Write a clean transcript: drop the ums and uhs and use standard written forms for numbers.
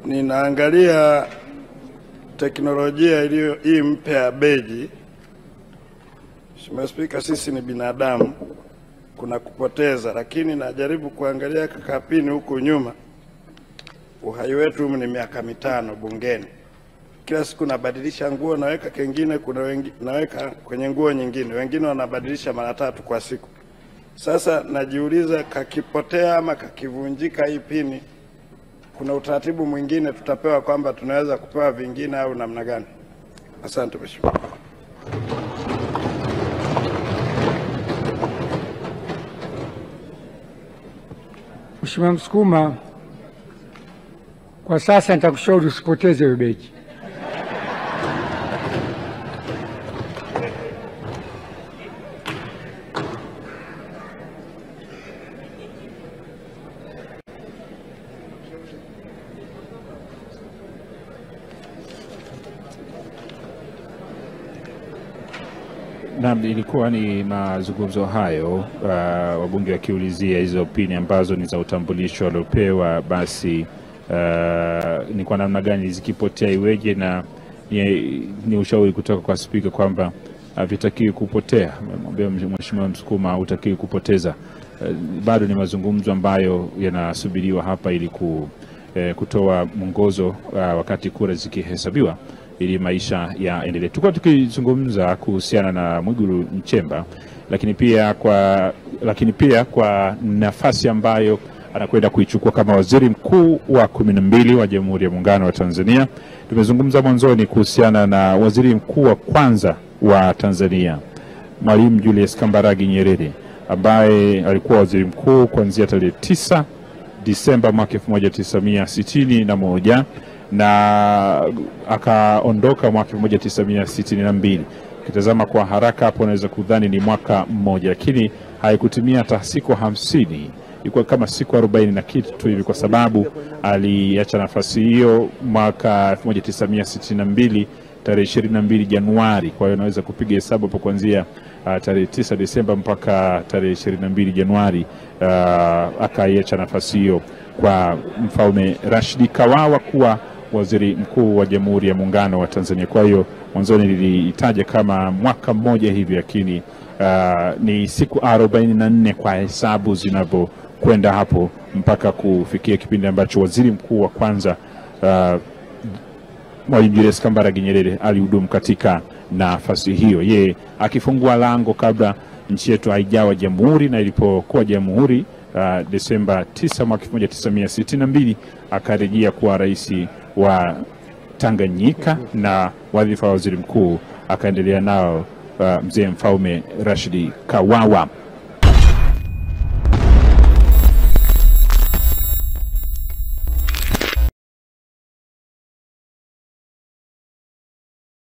ninaangalia teknolojia hii mpya ya beji. Mheshimiwa Spika, sisi ni binadamu, kuna kupoteza, lakini najaribu kuangalia kakapini huku nyuma. Uhai wetu ni miaka 5 bungeni. Kila siku nabadilisha nguo, naweka kengine, kuna naweka kwenye nguo nyingine, wengine wanabadilisha mara 3 kwa siku. Sasa najiuliza, kakipotea ama kakivunjika hii pini, kuna utaratibu mwingine tutapewa kwamba tunaweza kupewa vingine au namna gani? Asante Mheshimiwa. Mheshimiwa Msukuma, kwa sasa nitakushauri usipoteze hiyo beji. Naam, ilikuwa ni mazungumzo hayo, wabunge wakiulizia hizo pini ambazo ni za utambulisho waliopewa, basi ni kwa namna gani zikipotea iweje, na ni ushauri kutoka kwa spika kwamba havitakiwi kupotea. Mwambie Mheshimiwa Msukuma hutakiwi kupoteza. Bado ni mazungumzo ambayo yanasubiriwa hapa ili kutoa mwongozo wakati kura zikihesabiwa ili maisha yaendelee. Tulikuwa tukizungumza kuhusiana na Mwigulu Nchemba, lakini pia kwa nafasi ambayo anakwenda kuichukua kama waziri mkuu wa 12 wa Jamhuri ya Muungano wa Tanzania. Tumezungumza mwanzoni kuhusiana na waziri mkuu wa kwanza wa Tanzania, Mwalimu Julius Kambarage Nyerere, ambaye alikuwa waziri mkuu kuanzia tarehe 9 Disemba mwaka 1961 na akaondoka mwaka 1962. Kitazama kwa haraka hapo unaweza kudhani ni mwaka mmoja, lakini haikutimia hata siku 50. Ilikuwa kama siku 40 na kitu tu hivi, kwa sababu aliacha nafasi hiyo mwaka 1962 tarehe 22 Januari. Kwa hiyo unaweza kupiga hesabu hapo kuanzia tarehe 9 Desemba mpaka tarehe 22 Januari akaiacha nafasi hiyo kwa Mfalme Rashid Kawawa kuwa waziri mkuu wa Jamhuri ya Muungano wa Tanzania. Kwa hiyo mwanzoni nilitaja kama mwaka mmoja hivi, lakini ni siku 44 kwa hesabu zinavyokwenda hapo mpaka kufikia kipindi ambacho waziri mkuu wa kwanza Mwalimu Julius Kambarage Nyerere alihudumu katika nafasi hiyo, yeye akifungua lango kabla nchi yetu haijawa jamhuri, na ilipokuwa jamhuri Desemba 9 mwaka 1962 akarejea kuwa rais wa Tanganyika, na wadhifa wa waziri mkuu akaendelea nao mzee Mfalme Rashid Kawawa.